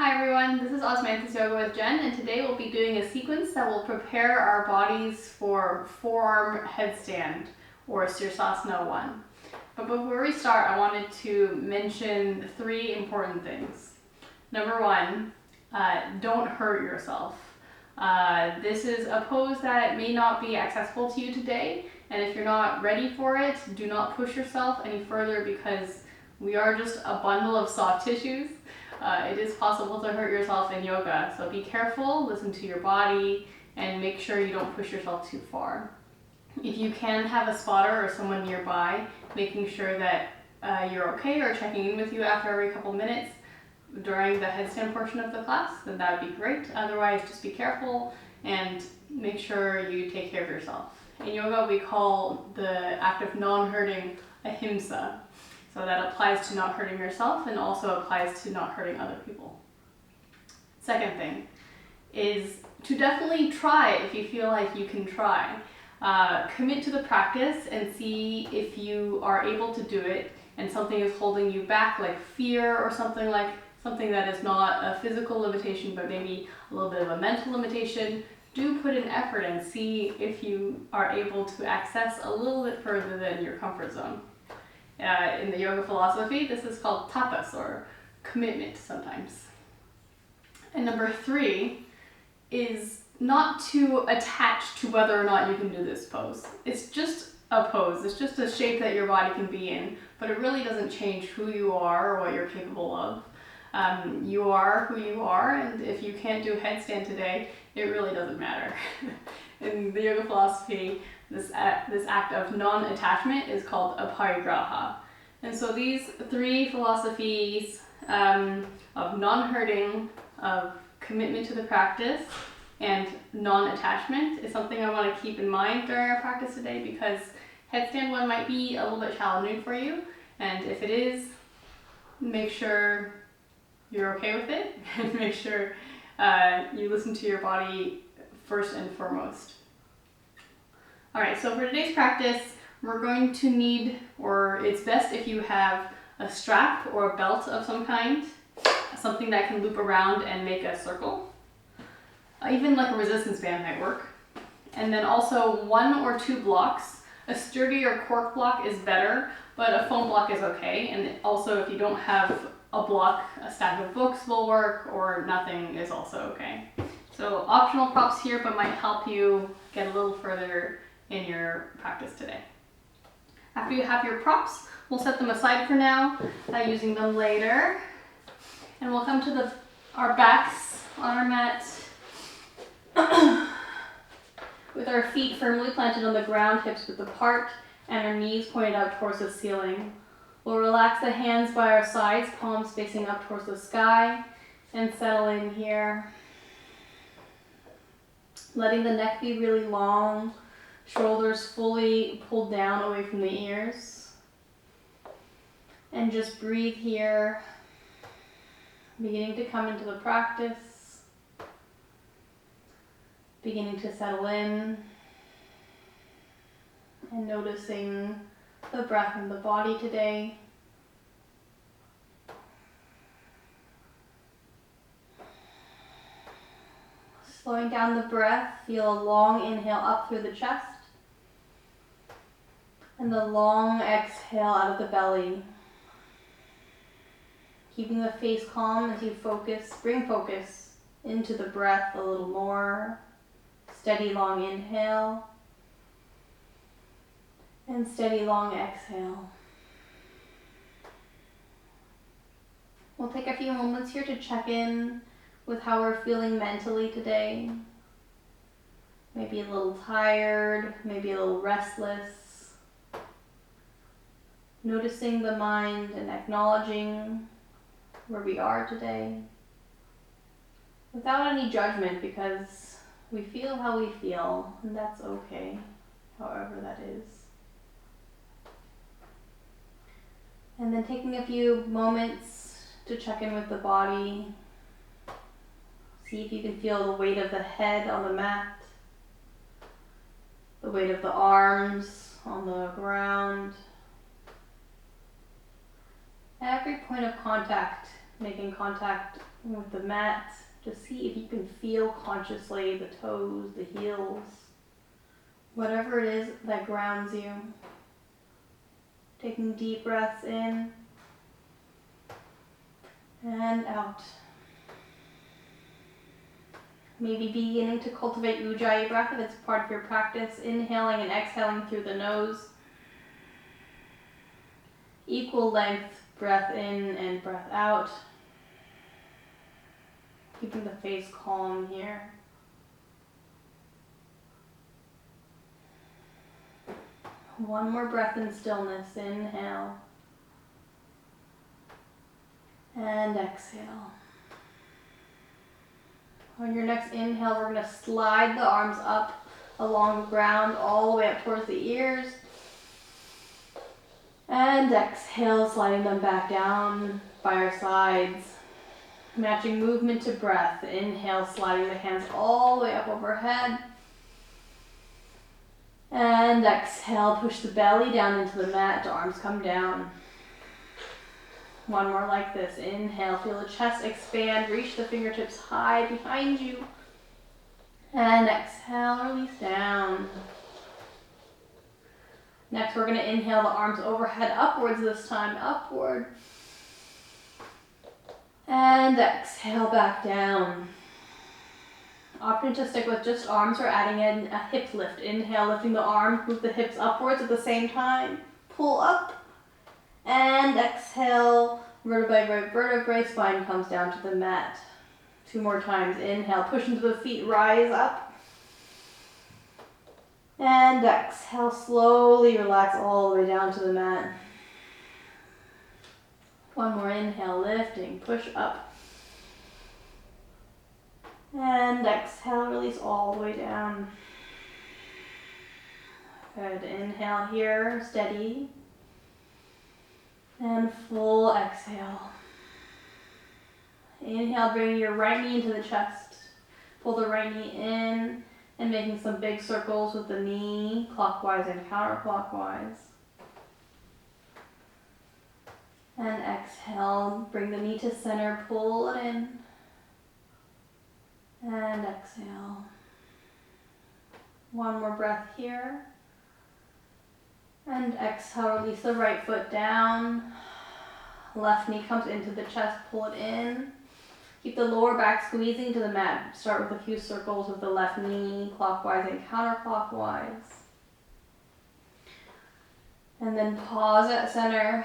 Hi everyone, this is Osmanthus Yoga with Jen, and today we'll be doing a sequence that will prepare our bodies for forearm headstand, or sirsasana 1. But before we start, I wanted to mention 3 important things. Number 1, don't hurt yourself. This is a pose that may not be accessible to you today, and if you're not ready for it, do not push yourself any further because we are just a bundle of soft tissues. It is possible to hurt yourself in yoga, so be careful, listen to your body, and make sure you don't push yourself too far. If you can have a spotter or someone nearby, making sure that you're okay or checking in with you after every couple minutes during the headstand portion of the class, then that would be great. Otherwise, just be careful and make sure you take care of yourself. In yoga, we call the act of non-hurting ahimsa. So that applies to not hurting yourself and also applies to not hurting other people. Second thing is to definitely try if you feel like you can try. Commit to the practice and see if you are able to do it and something is holding you back, like fear or something that is not a physical limitation but maybe a little bit of a mental limitation. Do put an effort and see if you are able to access a little bit further than your comfort zone. In the yoga philosophy, this is called tapas, or commitment sometimes. And number 3 is not to attach to whether or not you can do this pose. It's just a pose, it's just a shape that your body can be in, but it really doesn't change who you are or what you're capable of. You are who you are, and if you can't do headstand today, it really doesn't matter. In the yoga philosophy, this act of non-attachment is called aparigraha. And so these 3 philosophies of non-hurting, of commitment to the practice, and non-attachment is something I want to keep in mind during our practice today, because headstand 1 might be a little bit challenging for you, and if it is, make sure you're okay with it and make sure you listen to your body first and foremost. Alright, so for today's practice, we're going to need, or it's best if you have a strap or a belt of some kind, something that can loop around and make a circle. Even like a resistance band might work. And then also 1 or 2 blocks. A sturdier cork block is better, but a foam block is okay. And also if you don't have a block, a stack of books will work, or nothing is also okay. So optional props here, but might help you get a little further in your practice today. After you have your props, we'll set them aside for now, using them later. And we'll come to our backs on our mat with our feet firmly planted on the ground, hips width apart, and our knees pointed out towards the ceiling. We'll relax the hands by our sides, palms facing up towards the sky, and settle in here. Letting the neck be really long, shoulders fully pulled down away from the ears. And just breathe here, beginning to come into the practice, beginning to settle in, and noticing the breath in the body today. Slowing down the breath, feel a long inhale up through the chest and the long exhale out of the belly. Keeping the face calm as you bring focus into the breath a little more. Steady long inhale and steady long exhale. We'll take a few moments here to check in with how we're feeling mentally today. Maybe a little tired, maybe a little restless. Noticing the mind and acknowledging where we are today. Without any judgment, because we feel how we feel, and that's okay, however that is. And then taking a few moments to check in with the body. See if you can feel the weight of the head on the mat, the weight of the arms on the ground. Every point of contact making contact with the mat. Just see if you can feel consciously the toes, the heels, whatever it is that grounds you. Taking deep breaths in and out. Maybe beginning to cultivate Ujjayi breath if it's part of your practice, inhaling and exhaling through the nose. Equal length breath in and breath out. Keeping the face calm here. One more breath in stillness. Inhale and exhale. On your next inhale, we're going to slide the arms up along the ground all the way up towards the ears. And exhale, sliding them back down by our sides. Matching movement to breath. Inhale, sliding the hands all the way up overhead. And exhale, push the belly down into the mat, arms come down. One more like this. Inhale, feel the chest expand, reach the fingertips high behind you. And exhale, release down. Next, we're going to inhale the arms overhead upwards this time, upward. And exhale back down. Opting to stick with just arms or adding in a hip lift. Inhale, lifting the arms, move the hips upwards at the same time. Pull up. And exhale, vertebrae by vertebrae, spine comes down to the mat. 2 more times. Inhale, push into the feet, rise up. And exhale, slowly relax all the way down to the mat. One more inhale, lifting, push up. And exhale, release all the way down. Good, inhale here, steady. And full exhale. Inhale, bring your right knee into the chest. Pull the right knee in and making some big circles with the knee, clockwise and counterclockwise. And exhale, bring the knee to center, pull it in. And exhale. One more breath here. And exhale, release the right foot down. Left knee comes into the chest, pull it in. Keep the lower back squeezing to the mat. Start with a few circles with the left knee, clockwise and counterclockwise. And then pause at center.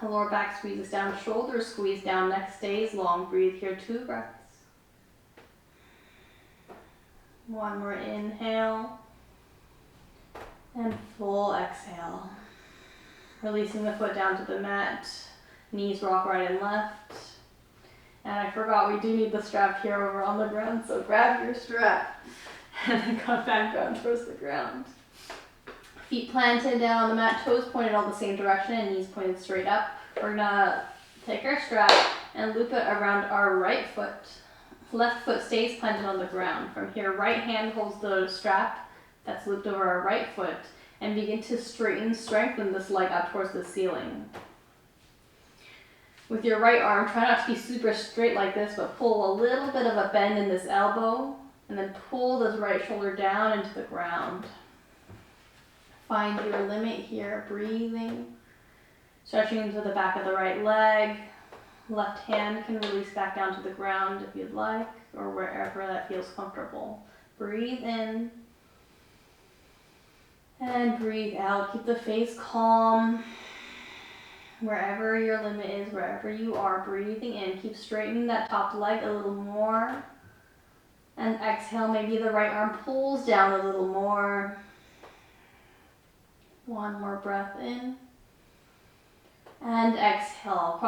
The lower back squeezes down, shoulders squeeze down, neck stays long. Breathe here, 2 breaths. One more inhale. And full exhale. Releasing the foot down to the mat. Knees rock right and left. And I forgot we do need the strap here over on the ground, so grab your strap. And then come back down towards the ground. Feet planted down on the mat, toes pointed all the same direction and knees pointed straight up. We're gonna take our strap and loop it around our right foot. Left foot stays planted on the ground. From here, right hand holds the strap that's looped over our right foot and begin to strengthen this leg up towards the ceiling. With your right arm, try not to be super straight like this, but pull a little bit of a bend in this elbow and then pull this right shoulder down into the ground. Find your limit here, breathing. Stretching into the back of the right leg. Left hand can release back down to the ground if you'd like, or wherever that feels comfortable. Breathe in. And breathe out. Keep the face calm. Wherever your limit is, wherever you are, breathing in. Keep straightening that top leg a little more. And exhale, maybe the right arm pulls down a little more. One more breath in. And exhale,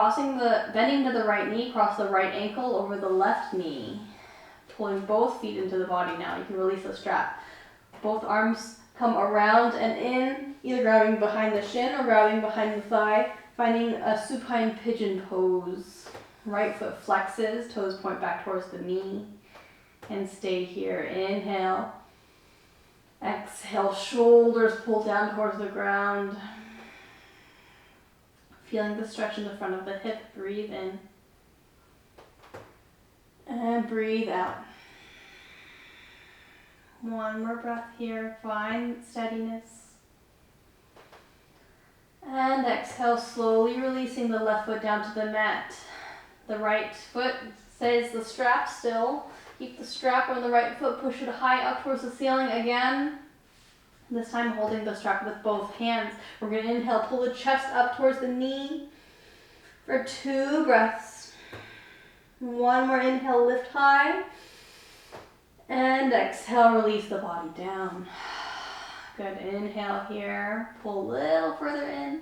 bending to the right knee, cross the right ankle over the left knee. Pulling both feet into the body now. You can release the strap. Both arms come around and in, either grabbing behind the shin or grabbing behind the thigh, finding a supine pigeon pose. Right foot flexes, toes point back towards the knee, and stay here. Inhale. Exhale, shoulders pull down towards the ground. Feeling the stretch in the front of the hip, breathe in. And breathe out. One more breath here, find steadiness. And exhale, slowly releasing the left foot down to the mat. The right foot stays the strap still. Keep the strap on the right foot, push it high up towards the ceiling again. This time holding the strap with both hands. We're going to inhale, pull the chest up towards the knee for 2 breaths. One more inhale, lift high. And exhale, release the body down. Good, inhale here, pull a little further in.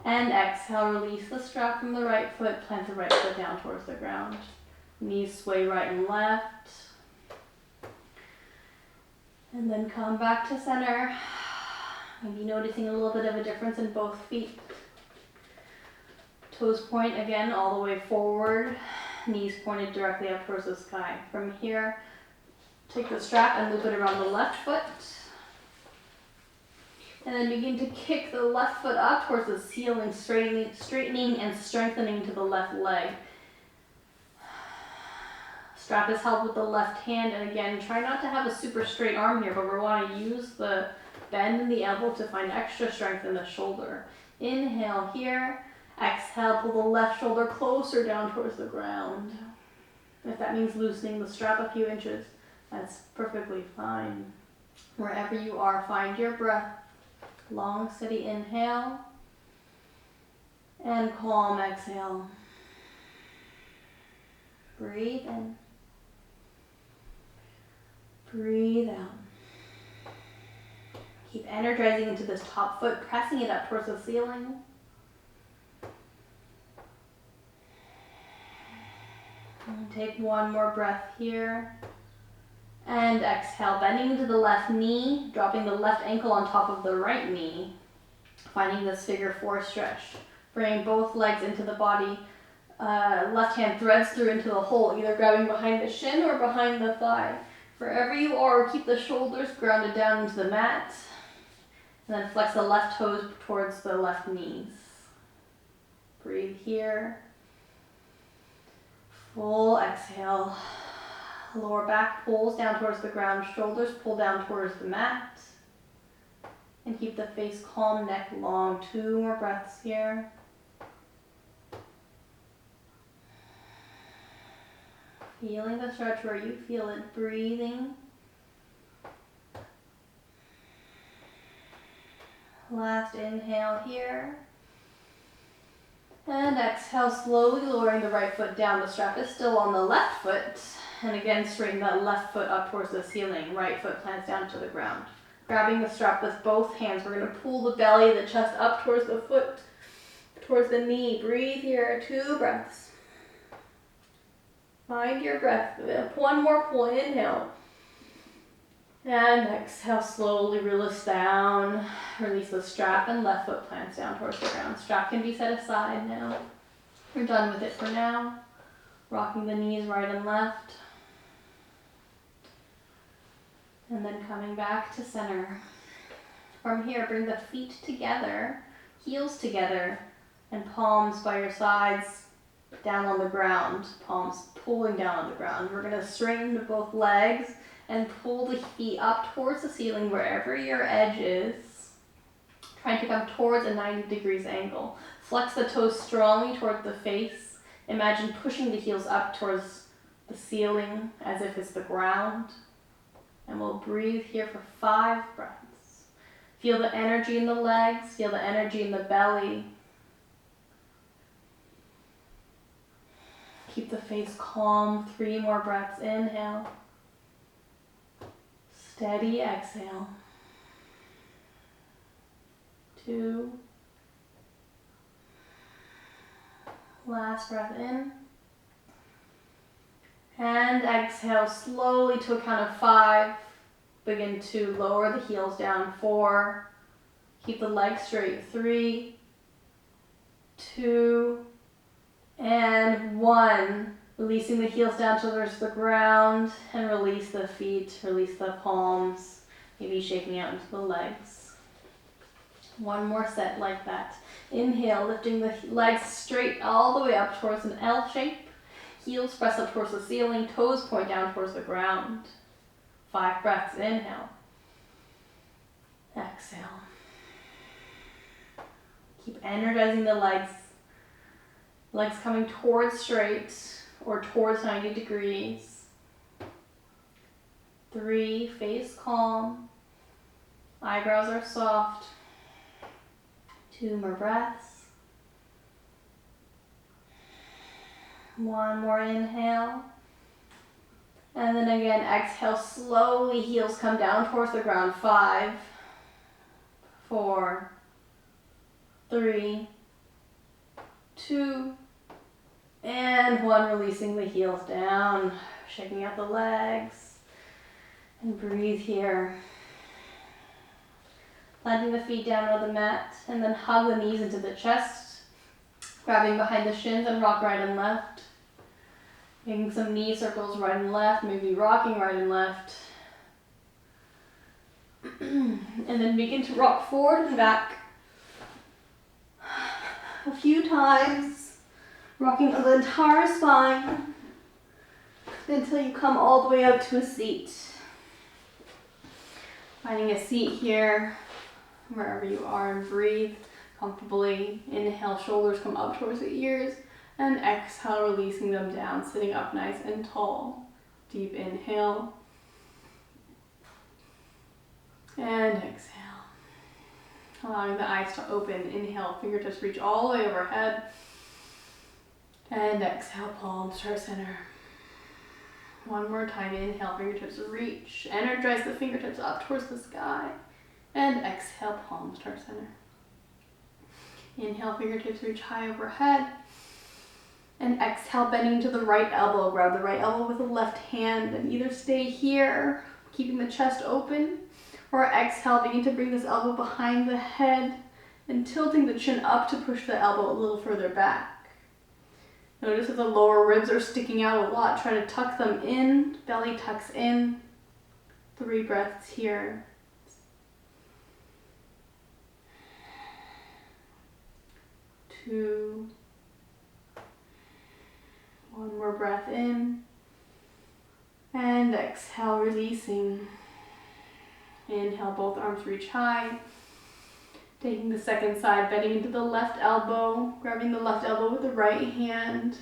And exhale, release the strap from the right foot, plant the right foot down towards the ground. Knees sway right and left. And then come back to center. Maybe noticing a little bit of a difference in both feet. Toes point again all the way forward. Knees pointed directly up towards the sky. From here, take the strap and loop it around the left foot. And then begin to kick the left foot up towards the ceiling, straightening and strengthening to the left leg. Strap is held with the left hand, and again, try not to have a super straight arm here, but we want to use the bend in the elbow to find extra strength in the shoulder. Inhale here, exhale, pull the left shoulder closer down towards the ground. If that means loosening the strap a few inches, that's perfectly fine. Wherever you are, find your breath. Long, steady inhale, and calm exhale. Breathe in. Breathe out. Keep energizing into this top foot, pressing it up towards the ceiling. And take one more breath here. And exhale, bending into the left knee, dropping the left ankle on top of the right knee. Finding this figure 4 stretch. Bringing both legs into the body. Left hand threads through into the hole, either grabbing behind the shin or behind the thigh. Wherever you are, keep the shoulders grounded down into the mat. And then flex the left toes towards the left knees. Breathe here. Full exhale. Lower back pulls down towards the ground, shoulders pull down towards the mat. And keep the face calm, neck long. 2 more breaths here. Feeling the stretch where you feel it, breathing. Last inhale here. And exhale, slowly lowering the right foot down. The strap is still on the left foot. And again, straighten that left foot up towards the ceiling. Right foot plants down to the ground. Grabbing the strap with both hands, we're going to pull the belly, the chest up towards the foot, towards the knee. Breathe here, 2 breaths. Find your breath. One more pull, inhale. And exhale, slowly release down. Release the strap and left foot plants down towards the ground. Strap can be set aside now. We're done with it for now. Rocking the knees right and left. And then coming back to center. From here, bring the feet together, heels together, and palms by your sides down on the ground. Palms pulling down on the ground. We're going to straighten both legs and pull the feet up towards the ceiling wherever your edge is. Trying to come towards a 90 degrees angle. Flex the toes strongly towards the face. Imagine pushing the heels up towards the ceiling as if it's the ground. And we'll breathe here for 5 breaths. Feel the energy in the legs, feel the energy in the belly. Keep the face calm, 3 more breaths. Inhale. Steady exhale. 2. Last breath in. And exhale slowly to a count of 5. Begin to lower the heels down. 4. Keep the legs straight. 3, 2, and 1. Releasing the heels down towards the ground and release the feet, release the palms, maybe shaking out into the legs. 1 more set like that. Inhale, lifting the legs straight all the way up towards an L shape. heels press up towards the ceiling, toes point down towards the ground. 5 breaths, inhale. Exhale. Keep energizing the legs. Legs coming towards straight or towards 90 degrees. 3, face calm. Eyebrows are soft. 2 more breaths. 1 more inhale. And then again, exhale, slowly heels come down towards the ground. 5, 4, 3, 2, and 1. Releasing the heels down, shaking out the legs, and breathe here. Planting the feet down on the mat, and then hug the knees into the chest, grabbing behind the shins and rock right and left. Making some knee circles right and left, maybe rocking right and left. And then begin to rock forward and back a few times, rocking the entire spine until you come all the way up to a seat. Finding a seat here, wherever you are, and breathe comfortably. Inhale, shoulders come up towards the ears, and exhale, releasing them down, sitting up nice and tall. Deep inhale, and exhale. Allowing the eyes to open. Inhale, fingertips reach all the way overhead, and exhale, palms to our center. 1 more time, inhale, fingertips reach. Energize the fingertips up towards the sky, and exhale, palms to our center. Inhale, fingertips reach high overhead, and exhale, bending to the right elbow. Grab the right elbow with the left hand and either stay here, keeping the chest open, or exhale, begin to bring this elbow behind the head and tilting the chin up to push the elbow a little further back. Notice that the lower ribs are sticking out a lot. Try to tuck them in, belly tucks in. 3 breaths here. 2. 1 more breath in. And exhale, releasing. Inhale, both arms reach high. Taking the second side, bending into the left elbow, grabbing the left elbow with the right hand.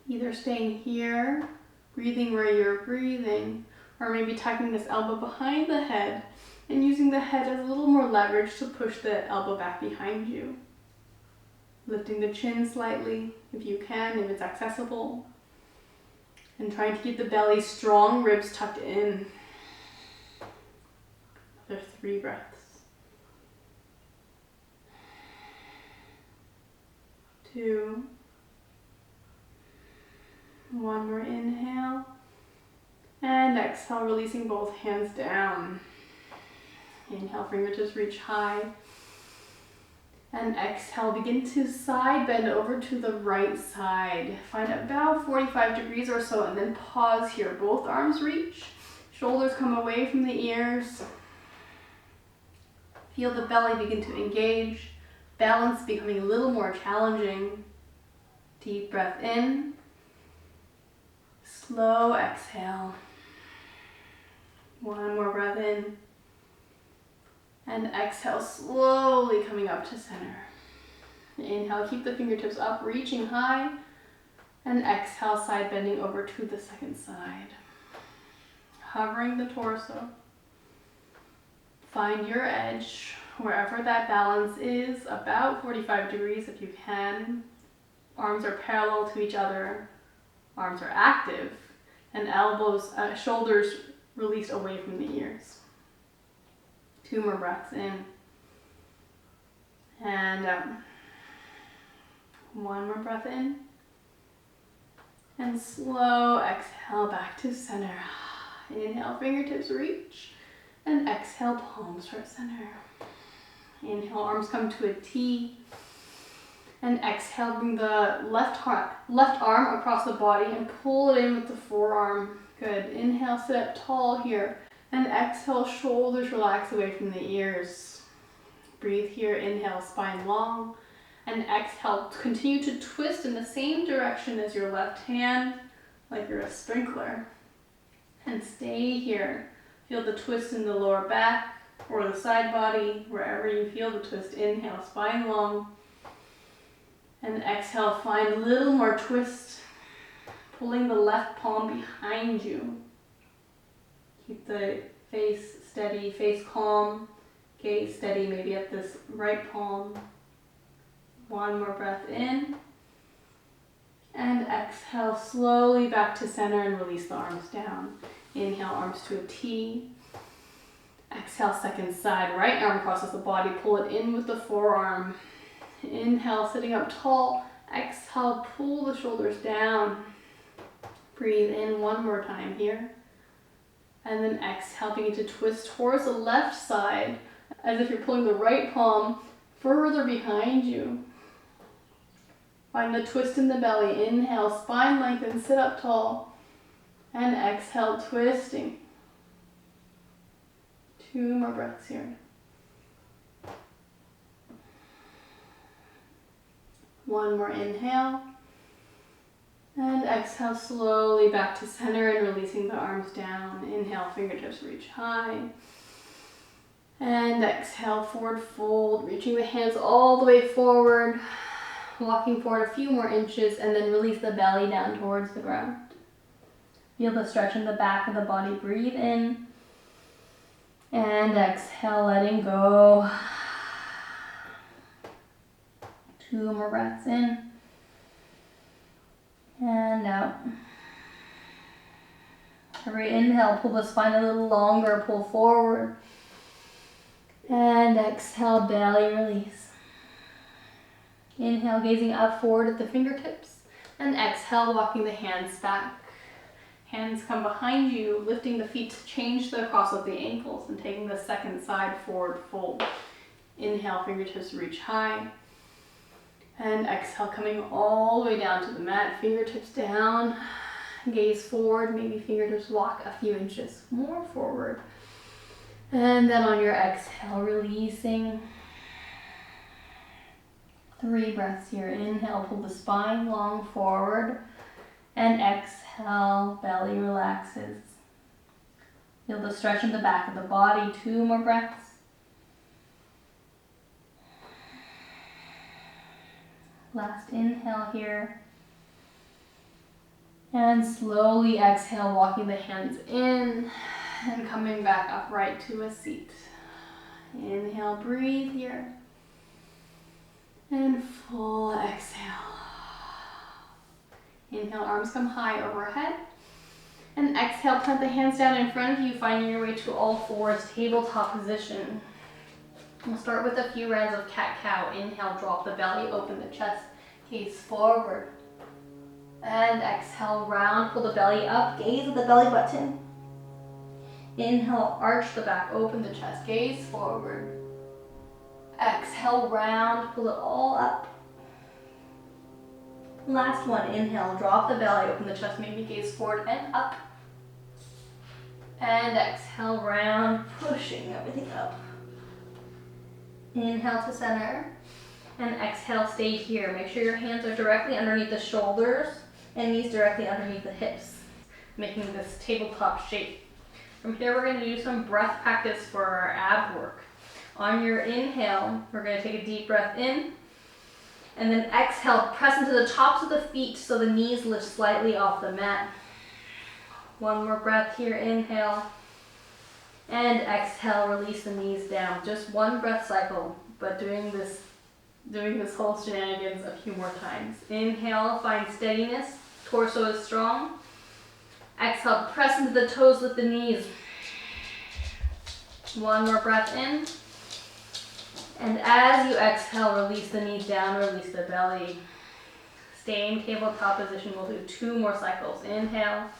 Either staying here, breathing where you're breathing, or maybe tucking this elbow behind the head and using the head as a little more leverage to push the elbow back behind you. Lifting the chin slightly, if you can, if it's accessible. And trying to keep the belly strong, ribs tucked in. Another 3 breaths. 2. 1 more inhale. And exhale, releasing both hands down. Inhale, fingertips reach high. And exhale, begin to side bend over to the right side. Find about 45 degrees or so, and then pause here. Both arms reach. Shoulders come away from the ears. Feel the belly begin to engage. Balance becoming a little more challenging. Deep breath in. Slow exhale. 1 more breath in. And exhale, slowly coming up to center. Inhale, keep the fingertips up, reaching high. And exhale, side bending over to the second side. Hovering the torso. Find your edge, wherever that balance is, about 45 degrees if you can. Arms are parallel to each other. Arms are active. And shoulders released away from the ears. 2 more breaths in. And out. 1 more breath in. And slow exhale back to center. Inhale, fingertips reach. And exhale, palms toward center. Inhale, arms come to a T. And exhale, bring the left arm across the body and pull it in with the forearm. Good. Inhale, sit up tall here. And exhale, shoulders relax away from the ears. Breathe here. Inhale, spine long. And exhale, continue to twist in the same direction as your left hand, like you're a sprinkler. And stay here. Feel the twist in the lower back or the side body, wherever you feel the twist. Inhale, spine long. And exhale, find a little more twist, pulling the left palm behind you. Keep the face steady, face calm, gaze steady, maybe at this right palm. One more breath in. And exhale, slowly back to center and release the arms down. Inhale, arms to a T. Exhale, second side, right arm crosses the body, pull it in with the forearm. Inhale, sitting up tall. Exhale, pull the shoulders down. Breathe in one more time here. And then exhale, begin to twist towards the left side as if you're pulling the right palm further behind you. Find the twist in the belly. Inhale, spine lengthen, sit up tall. And exhale, twisting. 2 more breaths here. One more inhale. And exhale slowly back to center and releasing the arms down. Inhale, fingertips reach high. And exhale, forward fold, reaching the hands all the way forward. Walking forward a few more inches and then release the belly down towards the ground. Feel the stretch in the back of the body. Breathe in. And exhale, letting go. 2 more breaths in. And out. Every inhale, pull the spine a little longer, pull forward. And exhale, belly release. Inhale, gazing up forward at the fingertips. And exhale, walking the hands back. Hands come behind you, lifting the feet to change the cross of the ankles and taking the second side forward fold. Inhale, fingertips reach high. And exhale, coming all the way down to the mat, fingertips down, gaze forward, maybe fingertips walk a few inches more forward. And then on your exhale, releasing. 3 breaths here. Inhale, pull the spine long forward. And exhale, belly relaxes. Feel the stretch in the back of the body. 2 more breaths. Last inhale here. And slowly exhale, walking the hands in and coming back upright to a seat. Inhale, breathe here. And full exhale. Inhale, arms come high overhead. And exhale, plant the hands down in front of you, finding your way to all fours, tabletop position. We'll start with a few rounds of cat-cow. Inhale, drop the belly, open the chest, gaze forward. And exhale, round, pull the belly up, gaze at the belly button. Inhale, arch the back, open the chest, gaze forward. Exhale, round, pull it all up. Last one, inhale, drop the belly, open the chest, maybe gaze forward and up. And exhale, round, pushing everything up. Inhale to center. And exhale, stay here. Make sure your hands are directly underneath the shoulders and knees directly underneath the hips, making this tabletop shape. From here, we're going to do some breath practice for our ab work. On your inhale, we're going to take a deep breath in, and then exhale, press into the tops of the feet so the knees lift slightly off the mat. One more breath here, inhale, and exhale, release the knees down. Just one breath cycle, but doing this whole shenanigans a few more times. Inhale, find steadiness, torso is strong. Exhale, press into the toes, lift the knees. One more breath in. And as you exhale, release the knees down, release the belly. Stay in tabletop position. We'll do 2 more cycles. Inhale.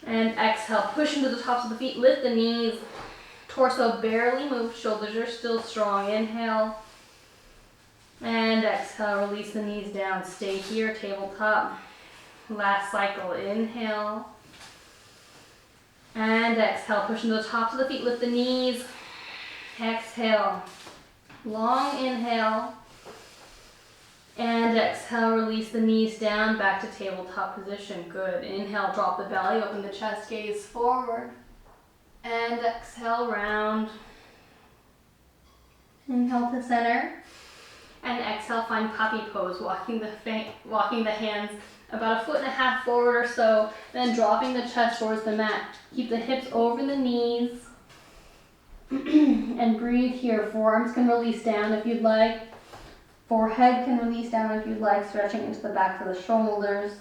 And exhale, push into the tops of the feet, lift the knees. Torso barely moves, shoulders are still strong. Inhale. And exhale, release the knees down. Stay here, tabletop. Last cycle, inhale. And exhale, push into the tops of the feet, lift the knees. Exhale, long inhale. And exhale, release the knees down, back to tabletop position. Good. Inhale, drop the belly, open the chest, gaze forward. And exhale, round. Inhale to center. And exhale, find puppy pose, walking the hands about 1.5 feet forward or so, then dropping the chest towards the mat. Keep the hips over the knees. And breathe here. Forearms can release down if you'd like. Forehead can release down if you'd like, stretching into the back of the shoulders.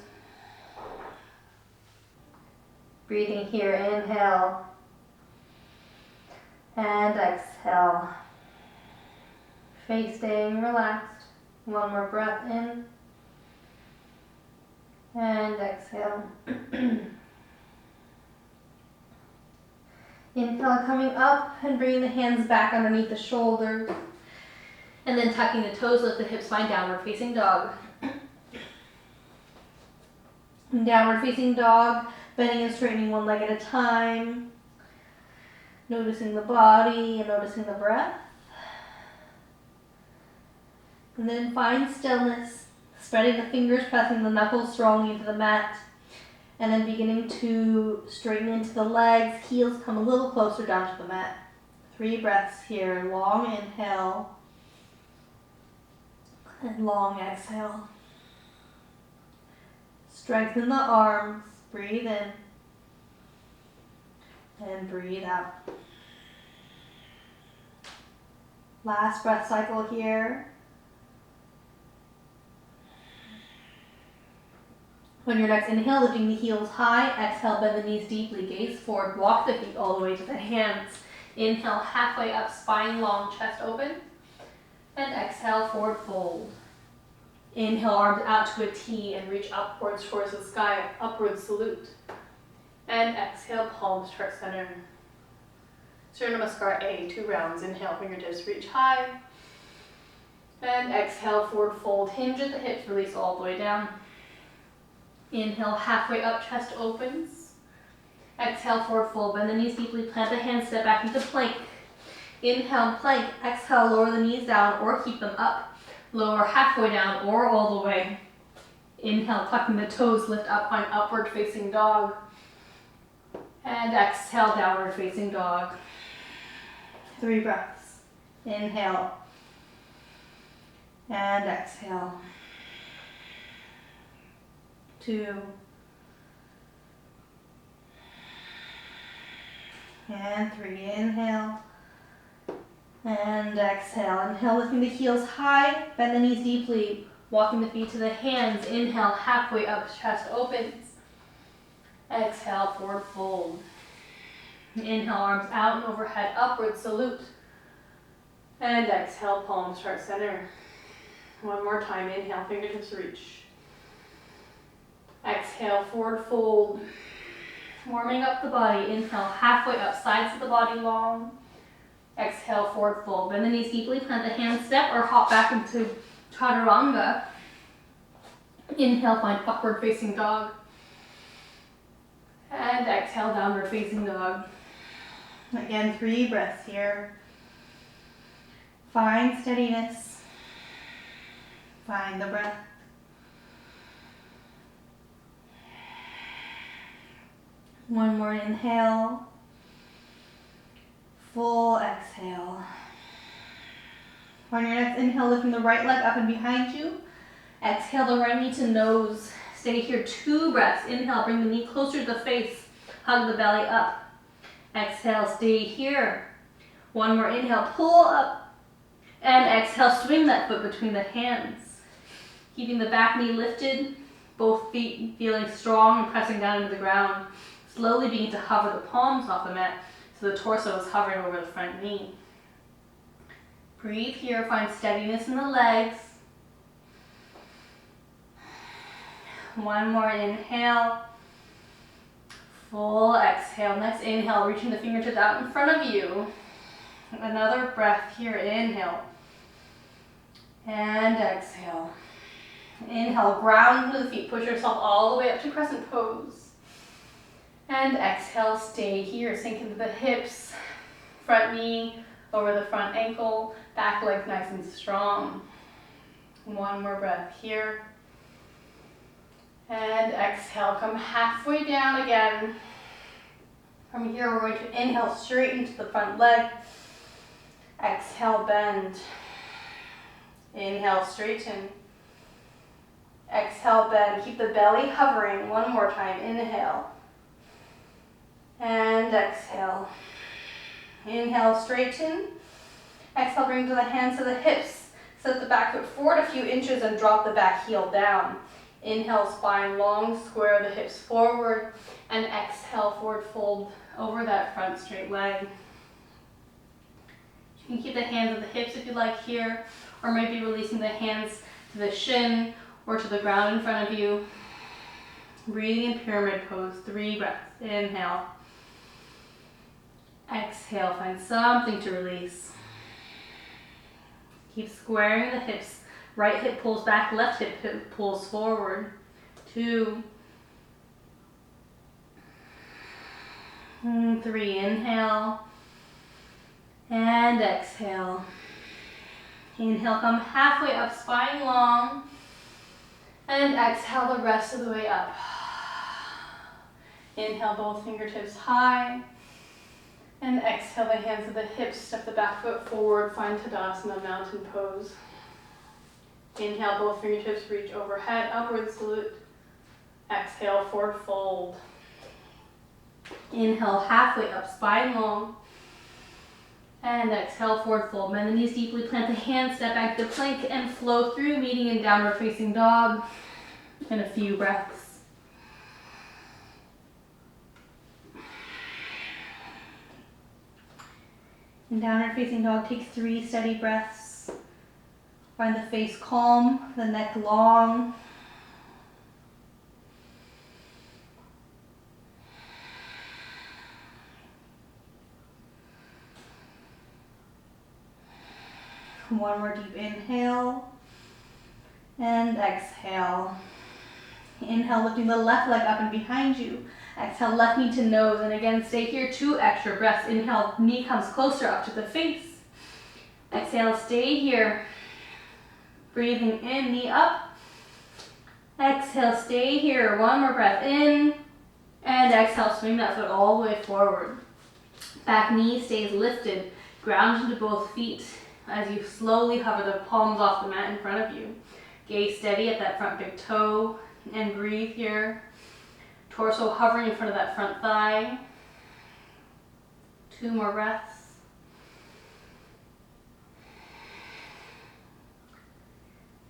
Breathing here, inhale. And exhale. Face staying relaxed. One more breath in. And exhale. Inhale, coming up and bringing the hands back underneath the shoulders. And then tucking the toes, lift the hips, find downward facing dog. Downward facing dog, bending and straightening one leg at a time. Noticing the body and noticing the breath. And then find stillness, spreading the fingers, pressing the knuckles strongly into the mat. And then beginning to straighten into the legs, heels come a little closer down to the mat. 3 breaths here, long inhale. And long exhale. Strengthen the arms, breathe in. And breathe out. Last breath cycle here. On your next inhale, lifting the heels high. Exhale, bend the knees deeply, gaze forward, walk the feet all the way to the hands. Inhale, halfway up, spine long, chest open. And exhale, forward fold. Inhale, arms out to a T and reach upwards towards the sky, upward salute. And exhale, palms heart center. Surya Namaskar A, 2 rounds. Inhale, fingertips reach high. And exhale, forward fold, hinge at the hips, release all the way down. Inhale, halfway up, chest opens. Exhale, forward fold, bend the knees deeply, plant the hands, step back into plank. Inhale, plank. Exhale, lower the knees down or keep them up. Lower halfway down or all the way. Inhale, tucking the toes, lift up, find upward facing dog. And exhale, downward facing dog. 3 breaths. Inhale. And exhale. 2. And 3. Inhale. And exhale. Inhale, lifting the heels high, bend the knees deeply, walking the feet to the hands. Inhale, halfway up, chest opens. Exhale, forward fold. Inhale, arms out and overhead, upward salute. And exhale, palms heart center. One more time, inhale, fingertips reach. Exhale, forward fold. Warming up the body. Inhale, halfway up, sides of the body long. Exhale, forward fold. Bend the knees deeply, plant the hands, step or hop back into chaturanga. Inhale, find upward facing dog. And exhale, downward facing dog. Again, 3 breaths here. Find steadiness. Find the breath. One more inhale. Full exhale. On your next inhale, lifting the right leg up and behind you. Exhale the right knee to nose. Stay here 2 breaths. Inhale, bring the knee closer to the face. Hug the belly up. Exhale, stay here. One more inhale, pull up. And exhale, swing that foot between the hands. Keeping the back knee lifted, both feet feeling strong and pressing down into the ground. Slowly begin to hover the palms off the mat so the torso is hovering over the front knee. Breathe here, find steadiness in the legs. One more inhale. Full exhale. Next inhale, reaching the fingertips out in front of you. Another breath here, inhale. And exhale. Inhale, ground into the feet. Push yourself all the way up to crescent pose. And exhale, stay here. Sink into the hips. Front knee over the front ankle. Back leg nice and strong. One more breath here. And exhale, come halfway down again. From here, we're going to inhale, straighten to the front leg. Exhale, bend. Inhale, straighten. Exhale, bend. Keep the belly hovering. One more time. Inhale. And exhale. Inhale, straighten. Exhale, bring to the hands to the hips. Set the back foot forward a few inches and drop the back heel down. Inhale, spine long, square the hips forward, and exhale, forward fold over that front straight leg. You can keep the hands at the hips if you like here, or maybe releasing the hands to the shin or to the ground in front of you. Breathing in pyramid pose, 3 breaths. Inhale. Exhale, find something to release. Keep squaring the hips. Right hip pulls back, left hip pulls forward. 2, 3, inhale, and exhale. Inhale, come halfway up, spine long, and exhale the rest of the way up. Inhale, both fingertips high, and exhale the hands to the hips, step the back foot forward, find Tadasana, mountain pose. Inhale, both fingertips reach overhead, upward salute. Exhale, forward fold. Inhale, halfway up, spine long. And exhale, forward fold. Bend the knees deeply, plant the hands, step back to plank, and flow through, meeting in downward facing dog. And a few breaths. In downward facing dog, take 3 steady breaths. Find the face calm, the neck long. One more deep inhale and exhale. Inhale, lifting the left leg up and behind you. Exhale, left knee to nose, and again, stay here, 2 extra breaths. Inhale, knee comes closer up to the face. Exhale, stay here. Breathing in, knee up. Exhale, stay here. 1 more breath in. And exhale, swing that foot all the way forward. Back knee stays lifted. Ground into both feet as you slowly hover the palms off the mat in front of you. Gaze steady at that front big toe and breathe here. Torso hovering in front of that front thigh. 2 more breaths.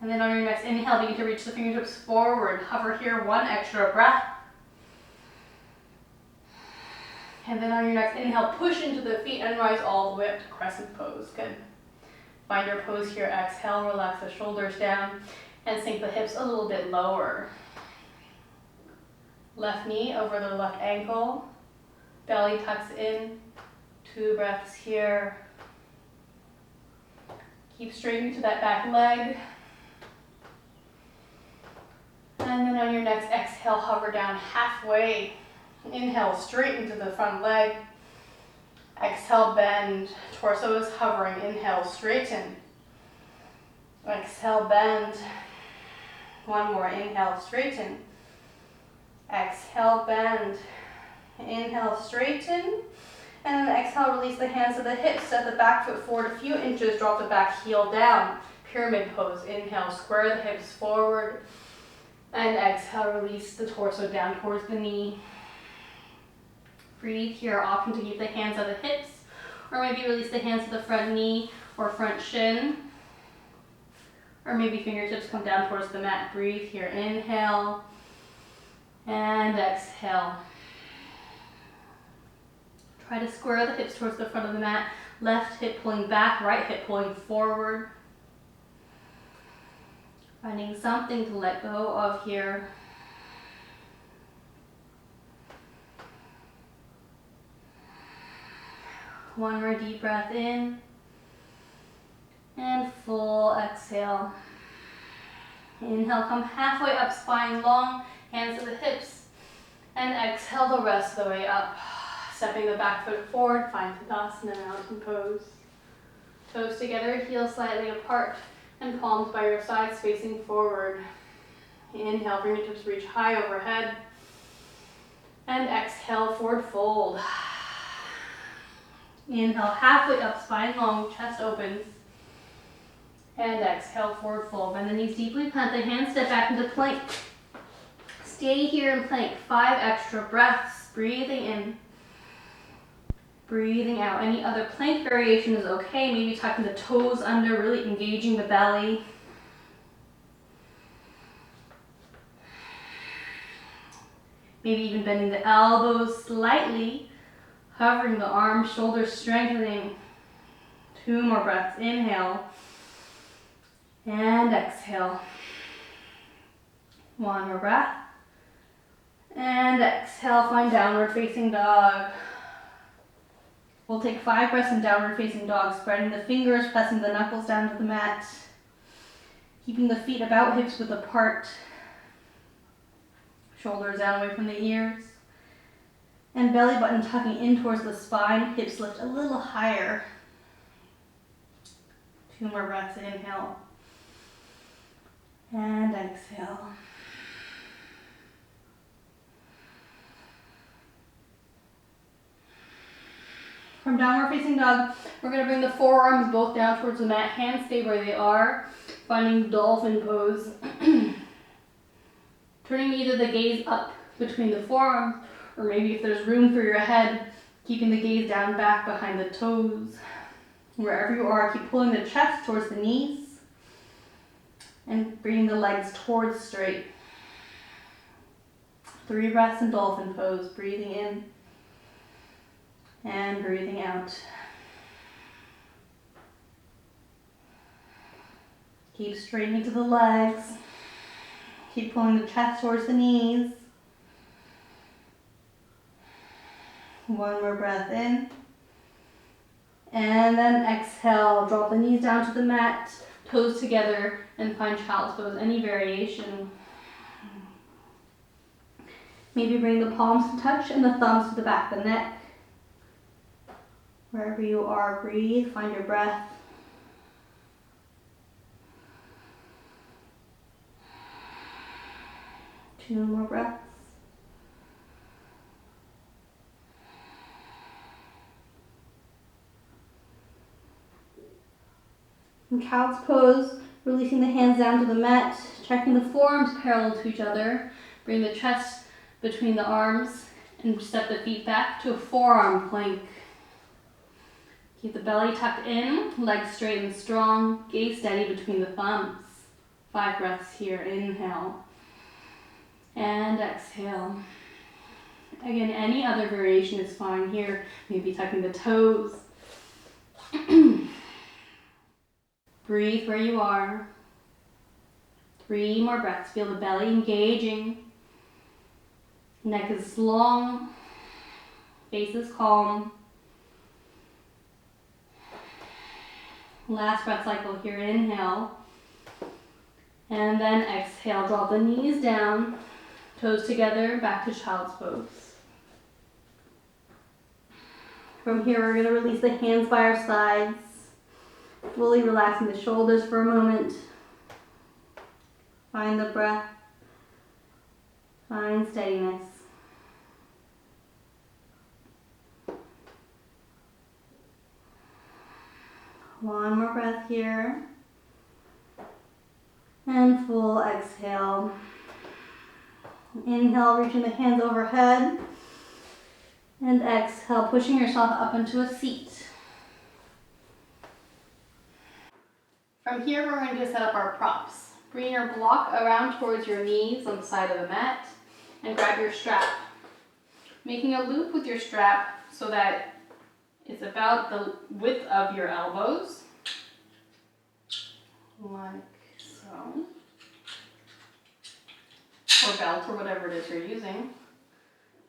And then on your next inhale, begin to reach the fingertips forward. Hover here, 1 extra breath. And then on your next inhale, push into the feet and rise all the way up to crescent pose. Good. Find your pose here. Exhale, relax the shoulders down and sink the hips a little bit lower. Left knee over the left ankle. Belly tucks in. 2 breaths here. Keep straightening to that back leg. And then on your next exhale, hover down halfway. Inhale, straighten to the front leg. Exhale, bend. Torso is hovering. Inhale, straighten. Exhale, bend. 1 more. Inhale, straighten. Exhale, bend. Inhale, straighten. And then exhale, release the hands to the hips. Step the back foot forward a few inches. Drop the back heel down. Pyramid pose. Inhale, square the hips forward. And exhale, release the torso down towards the knee. Breathe here, option to keep the hands at the hips, or maybe release the hands to the front knee or front shin, or maybe fingertips come down towards the mat. Breathe here, inhale, and exhale. Try to square the hips towards the front of the mat, left hip pulling back, right hip pulling forward. Finding something to let go of here. One more deep breath in. And full exhale. Inhale, come halfway up, spine long, hands to the hips. And exhale the rest of the way up. Stepping the back foot forward, find Tadasana, mountain pose. Toes together, heels slightly apart. And palms by your sides facing forward. Inhale, fingertips reach high overhead. And exhale, forward fold. Inhale, halfway up, spine long, chest opens. And exhale, forward fold. Bend the knees deeply, plant the hands, step back into plank. Stay here in plank. 5 extra breaths. Breathing in. Breathing out. Any other plank variation is okay. Maybe tucking the toes under, really engaging the belly. Maybe even bending the elbows slightly, hovering the arms, shoulders strengthening. 2 more breaths. Inhale and exhale. 1 more breath. And exhale, find downward facing dog. We'll take 5 breaths in downward facing dog, spreading the fingers, pressing the knuckles down to the mat, keeping the feet about hips width apart, shoulders down away from the ears, and belly button tucking in towards the spine, hips lift a little higher. 2 more breaths, inhale, and exhale. From downward facing dog, we're going to bring the forearms both down towards the mat, hands stay where they are, finding dolphin pose. Turning either the gaze up between the forearms, or maybe if there's room for your head, keeping the gaze down back behind the toes. Wherever you are, keep pulling the chest towards the knees and bringing the legs towards straight. 3 breaths in dolphin pose, breathing in and breathing out. Keep straightening to the legs. Keep pulling the chest towards the knees. 1 more breath in. And then exhale, drop the knees down to the mat, toes together, and find child's pose, any variation. Maybe bring the palms to touch and the thumbs to the back of the neck. Wherever you are, breathe, find your breath. Two more breaths. In child's pose, releasing the hands down to the mat, checking the forearms parallel to each other. Bring the chest between the arms and step the feet back to a forearm plank. Keep the belly tucked in, legs straight and strong, gaze steady between the thumbs. 5 breaths here, inhale and exhale. Again, any other variation is fine here, maybe tucking the toes. Breathe where you are. 3 more breaths, feel the belly engaging. Neck is long, face is calm. Last breath cycle here, inhale. And then exhale, drop the knees down, toes together, back to child's pose. From here, we're gonna release the hands by our sides, fully relaxing the shoulders for a moment. Find the breath, find steadiness. One more breath here. And full exhale. Inhale, reaching the hands overhead. And exhale, pushing yourself up into a seat. From here, we're going to set up our props. Bring your block around towards your knees on the side of the mat and grab your strap. Making a loop with your strap so that it's about the width of your elbows, like so, or belt, or whatever it is you're using.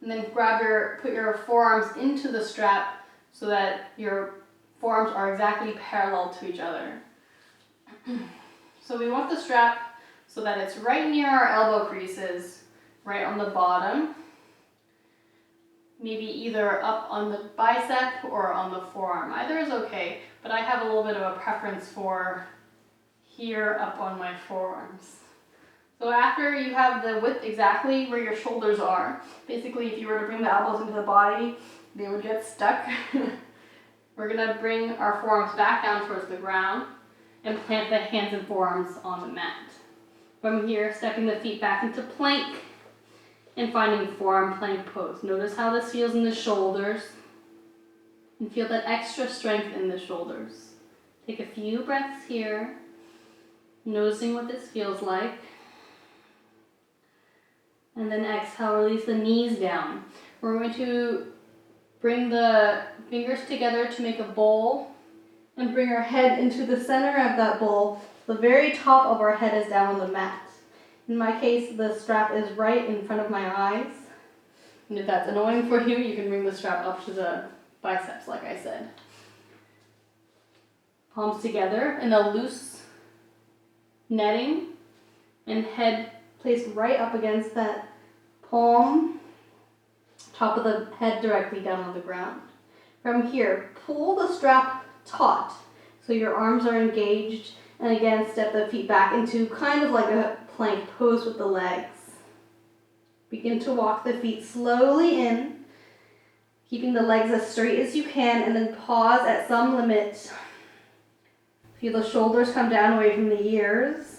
And then put your forearms into the strap so that your forearms are exactly parallel to each other. So we want the strap so that it's right near our elbow creases, right on the bottom. Maybe either up on the bicep or on the forearm. Either is okay, but I have a little bit of a preference for here up on my forearms. So after you have the width exactly where your shoulders are, basically if you were to bring the elbows into the body, they would get stuck. We're gonna bring our forearms back down towards the ground and plant the hands and forearms on the mat. From here, stepping the feet back into plank and finding forearm plank pose. Notice how this feels in the shoulders and feel that extra strength in the shoulders. Take a few breaths here, noticing what this feels like. And then exhale, release the knees down. We're going to bring the fingers together to make a bowl and bring our head into the center of that bowl. The very top of our head is down on the mat. In my case, the strap is right in front of my eyes. And if that's annoying for you, you can bring the strap up to the biceps, like I said. Palms together in a loose netting and head placed right up against that palm, top of the head directly down on the ground. From here, pull the strap taut so your arms are engaged, and again step the feet back into kind of like a plank pose with the legs. Begin to walk the feet slowly in, keeping the legs as straight as you can, and then pause at some limit. Feel the shoulders come down away from the ears.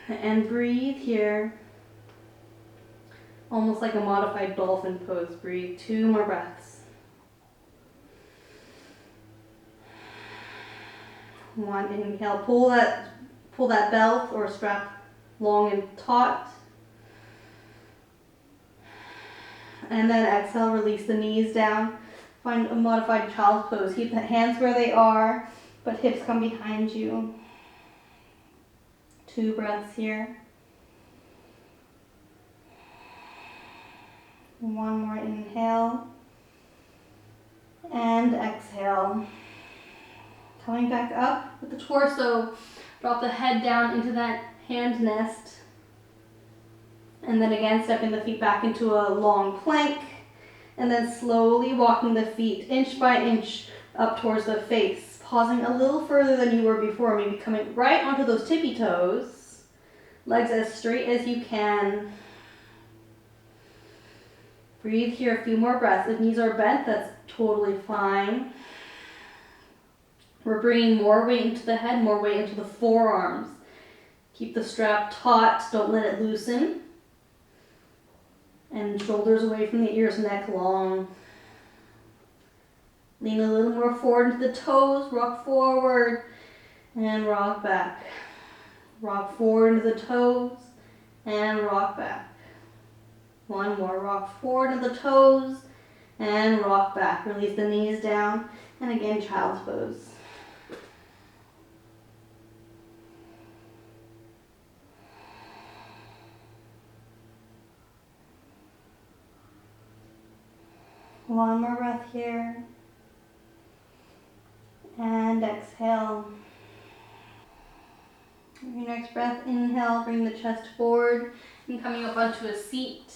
And breathe here. Almost like a modified dolphin pose. Breathe 2 more breaths. 1, inhale, pull that belt or strap long and taut. And then exhale, release the knees down. Find a modified child's pose. Keep the hands where they are, but hips come behind you. 2 breaths here. 1 more inhale. And exhale. Coming back up with the torso, drop the head down into that hand nest. And then again, stepping the feet back into a long plank. And then slowly walking the feet inch by inch up towards the face. Pausing a little further than you were before, maybe coming right onto those tippy toes. Legs as straight as you can. Breathe here a few more breaths. If knees are bent, that's totally fine. We're bringing more weight into the head, more weight into the forearms. Keep the strap taut, don't let it loosen. And shoulders away from the ears, neck long. Lean a little more forward into the toes, rock forward, and rock back. Rock forward into the toes, and rock back. 1 more, rock forward into the toes, and rock back. Release the knees down, and again, child's pose. One more breath here. And exhale. Your next breath, inhale, bring the chest forward and coming up onto a seat.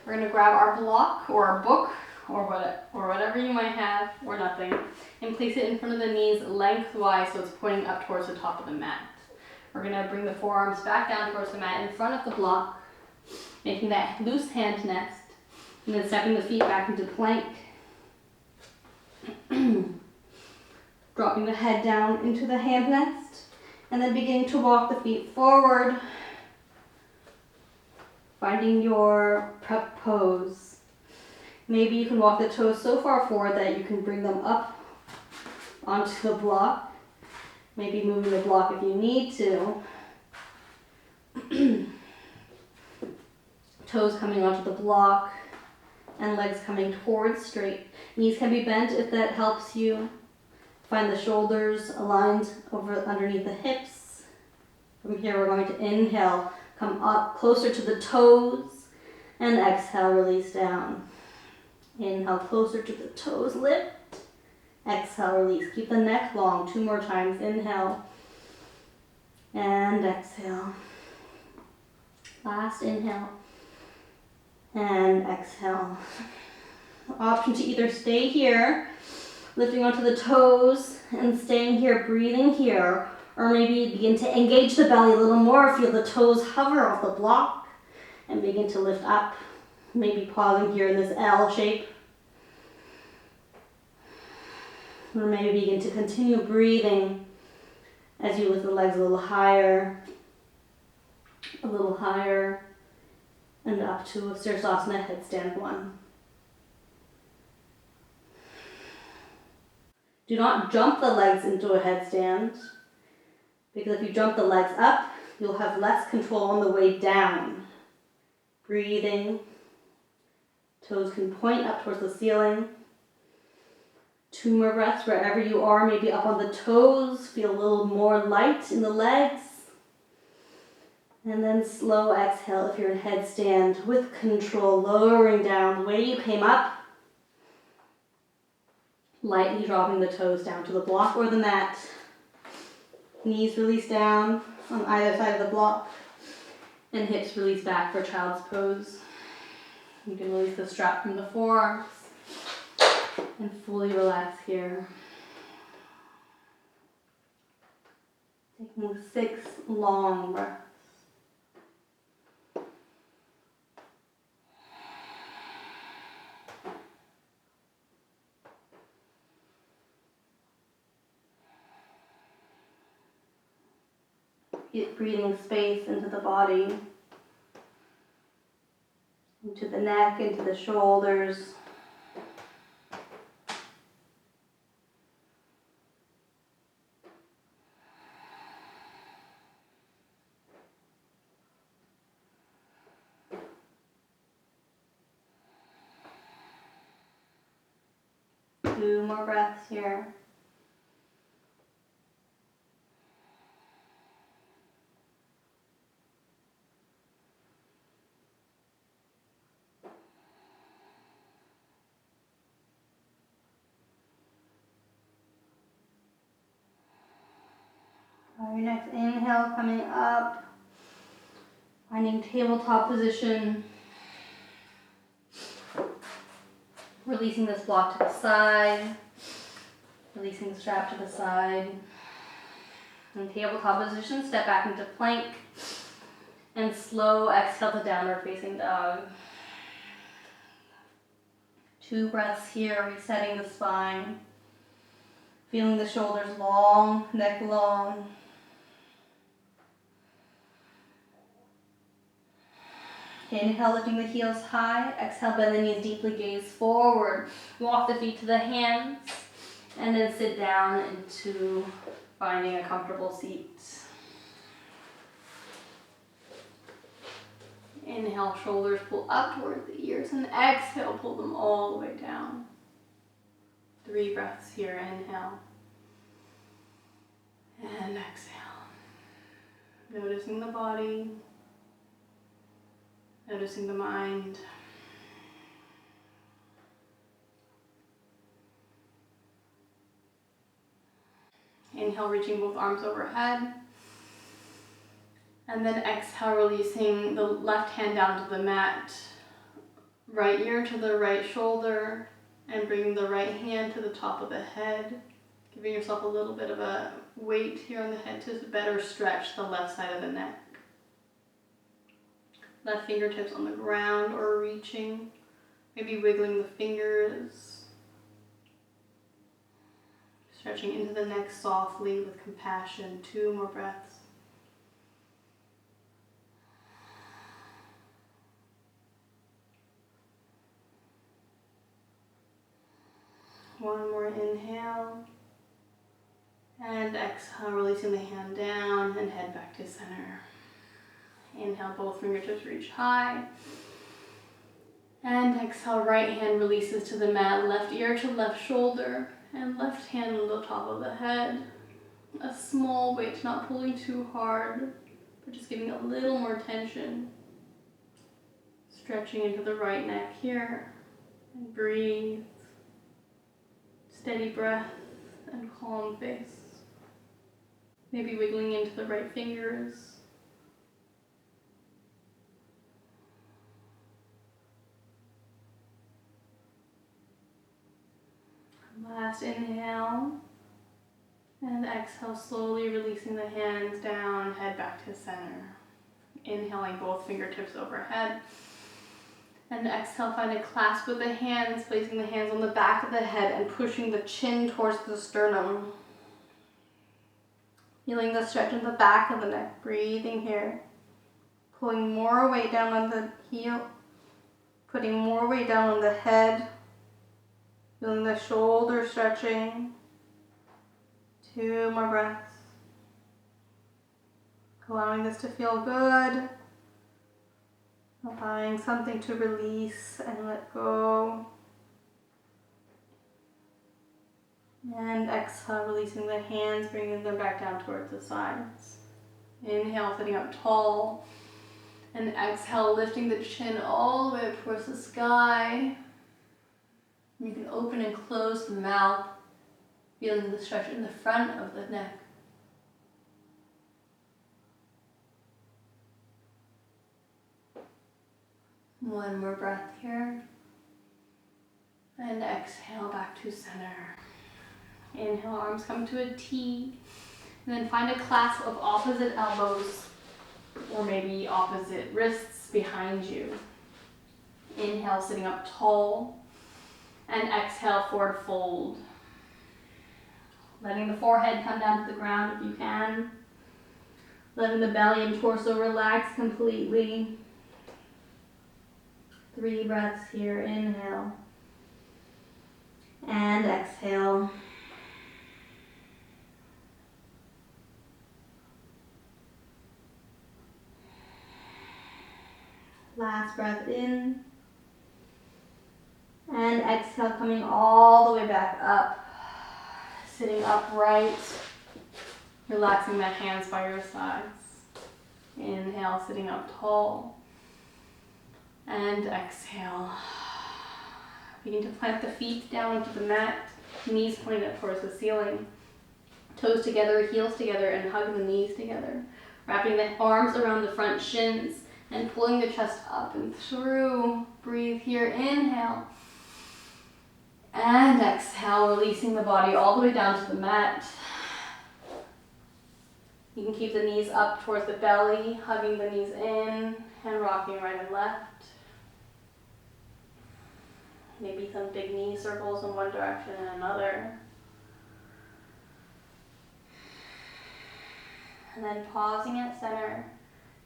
We're going to grab our block or our book or whatever you might have, or nothing, and place it in front of the knees lengthwise so it's pointing up towards the top of the mat. We're going to bring the forearms back down towards the mat in front of the block, making that loose hand nest. And then stepping the feet back into plank. Dropping the head down into the hand nest. And then beginning to walk the feet forward. Finding your prep pose. Maybe you can walk the toes so far forward that you can bring them up onto the block. Maybe moving the block if you need to. Toes coming onto the block. And legs coming towards straight. Knees can be bent if that helps you. Find the shoulders aligned over underneath the hips. From here we're going to inhale, come up closer to the toes, and exhale, release down. Inhale, closer to the toes, lift. Exhale, release. Keep the neck long. 2 more times. Inhale, and exhale. Last inhale. And exhale. Option to either stay here Lifting onto the toes and staying here, breathing here. Or maybe begin to engage the belly a little more. Feel the toes hover off the block and begin to lift up. Maybe pausing here in this L shape. Or maybe begin to continue breathing as you lift the legs a little higher, and up to a sirsasana headstand 1. Do not jump the legs into a headstand, because if you jump the legs up, you'll have less control on the way down. Breathing, toes can point up towards the ceiling. 2 more breaths wherever you are, maybe up on the toes, feel a little more light in the legs. And then slow exhale if you're in headstand with control, lowering down the way you came up. Lightly dropping the toes down to the block or the mat. Knees release down on either side of the block. And hips release back for child's pose. You can release the strap from the forearms. And fully relax here. Taking 6 long breaths. Keep breathing space into the body, into the neck, into the shoulders. Two more breaths here. Your next inhale coming up, finding tabletop position, releasing this block to the side, releasing the strap to the side. In tabletop position, step back into plank, and slow exhale to downward facing dog. 2 breaths here, resetting the spine, feeling the shoulders long, neck long. Inhale, lifting the heels high. Exhale, bend the knees deeply, gaze forward. Walk the feet to the hands, and then sit down into finding a comfortable seat. Inhale, shoulders pull up towards the ears, and exhale, pull them all the way down. 3 breaths here, inhale. And exhale. Noticing the body. Noticing the mind. Inhale, reaching both arms overhead. And then exhale, releasing the left hand down to the mat. Right ear to the right shoulder. And bringing the right hand to the top of the head. Giving yourself a little bit of a weight here on the head to better stretch the left side of the neck. Left fingertips on the ground or reaching, maybe wiggling the fingers. Stretching into the neck softly with compassion. 2 more breaths. One more inhale. And exhale, releasing the hand down and head back to center. Inhale, both fingertips reach high. And exhale, right hand releases to the mat, left ear to left shoulder, and left hand on the top of the head. A small weight, not pulling too hard, but just giving a little more tension. Stretching into the right neck here, and breathe. Steady breath and calm face. Maybe wiggling into the right fingers. Last inhale. And exhale, slowly releasing the hands down, head back to center. Inhaling both fingertips overhead. And exhale, find a clasp with the hands, placing the hands on the back of the head and pushing the chin towards the sternum. Feeling the stretch in the back of the neck, breathing here. Pulling more weight down on the heel, putting more weight down on the head. Feeling the shoulder stretching. 2 more breaths. Allowing this to feel good. Allowing something to release and let go. And exhale, releasing the hands, bringing them back down towards the sides. Inhale, sitting up tall. And exhale, lifting the chin all the way up towards the sky. You can open and close the mouth, feeling the stretch in the front of the neck. One more breath here. And exhale back to center. Inhale, arms come to a T. And then find a clasp of opposite elbows or maybe opposite wrists behind you. Inhale, sitting up tall. And exhale, forward fold. Letting the forehead come down to the ground if you can. Letting the belly and torso relax completely. 3 breaths here. Inhale. And exhale. Last breath in. And exhale, coming all the way back up. Sitting upright. Relaxing the hands by your sides. Inhale, sitting up tall. And exhale. Begin to plant the feet down into the mat. Knees pointed up towards the ceiling. Toes together, heels together, and hug the knees together. Wrapping the arms around the front shins and pulling the chest up and through. Breathe here. Inhale. And exhale, releasing the body all the way down to the mat. You can keep the knees up towards the belly, hugging the knees in and rocking right and left. Maybe some big knee circles in one direction and another. And then pausing at center,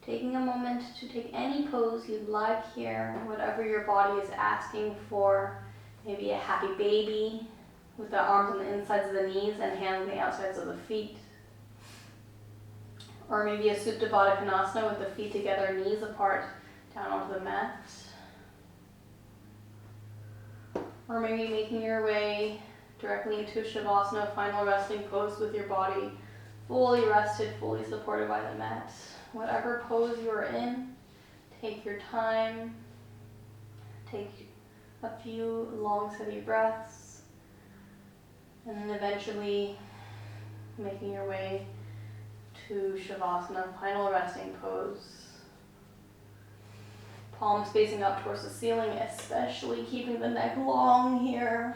taking a moment to take any pose you'd like here, whatever your body is asking for. Maybe a happy baby with the arms on the insides of the knees and hands on the outsides of the feet. Or maybe a Supta Baddha Konasana with the feet together, knees apart, down onto the mat. Or maybe making your way directly into Shavasana, final resting pose with your body fully rested, fully supported by the mat. Whatever pose you're in, take your time. Take a few long, steady breaths. And then eventually making your way to Shavasana, final resting pose. Palms facing up towards the ceiling, especially keeping the neck long here.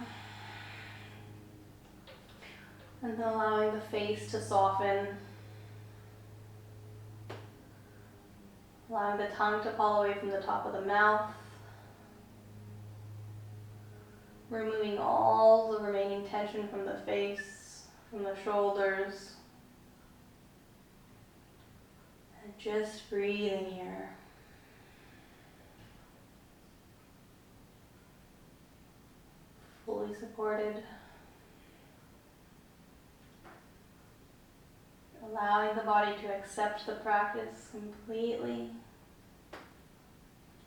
And then allowing the face to soften. Allowing the tongue to fall away from the top of the mouth. Removing all the remaining tension from the face, from the shoulders. And just breathing here. Fully supported. Allowing the body to accept the practice completely.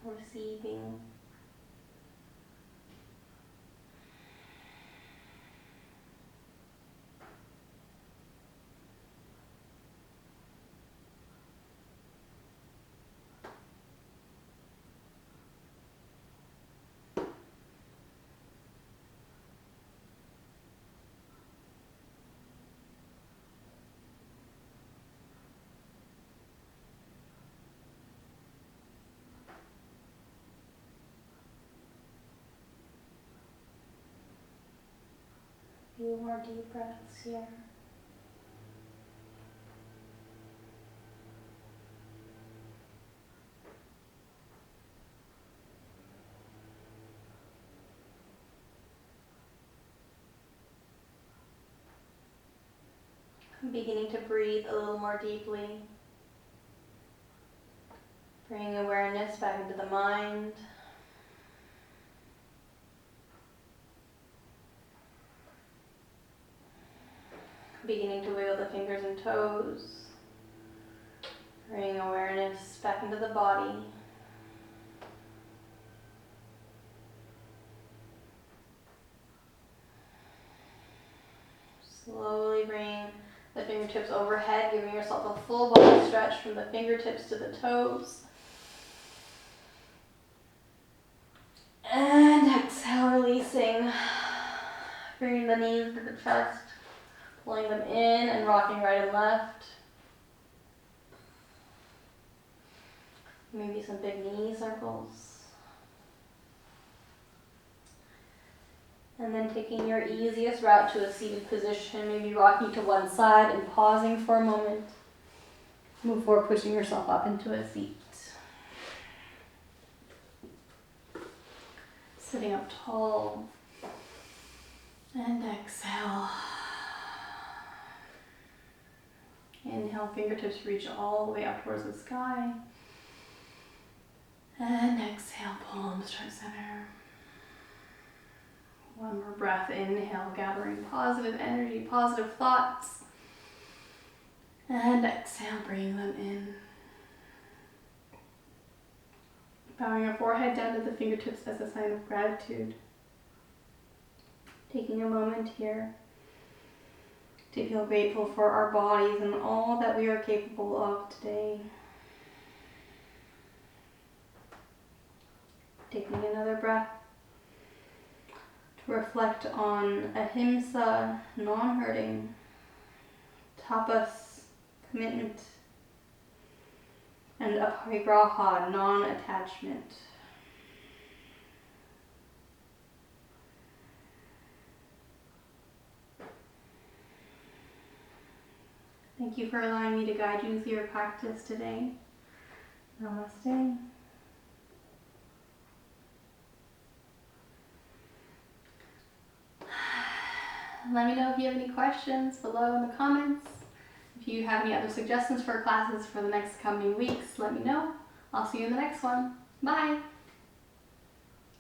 Receiving. more deep breaths here. Beginning to breathe a little more deeply. Bringing awareness back into the mind. Beginning to wiggle the fingers and toes. Bringing awareness back into the body. Slowly bring the fingertips overhead, giving yourself a full body stretch from the fingertips to the toes. And exhale, releasing. Bringing the knees to the chest, pulling them in and rocking right and left. Maybe some big knee circles. And then taking your easiest route to a seated position, maybe rocking to one side and pausing for a moment before pushing yourself up into a seat. Sitting up tall. And exhale. Inhale, fingertips reach all the way up towards the sky. And exhale, palms toward center. One more breath, inhale, gathering positive energy, positive thoughts. And exhale, bringing them in. Bowing your forehead down to the fingertips as a sign of gratitude. Taking a moment here to feel grateful for our bodies and all that we are capable of today. Taking another breath to reflect on ahimsa, non-hurting, tapas, commitment, and aparigraha, non-attachment. Thank you for allowing me to guide you through your practice today. Namaste. Let me know if you have any questions below in the comments. If you have any other suggestions for classes for the next coming weeks, let me know. I'll see you in the next one. Bye.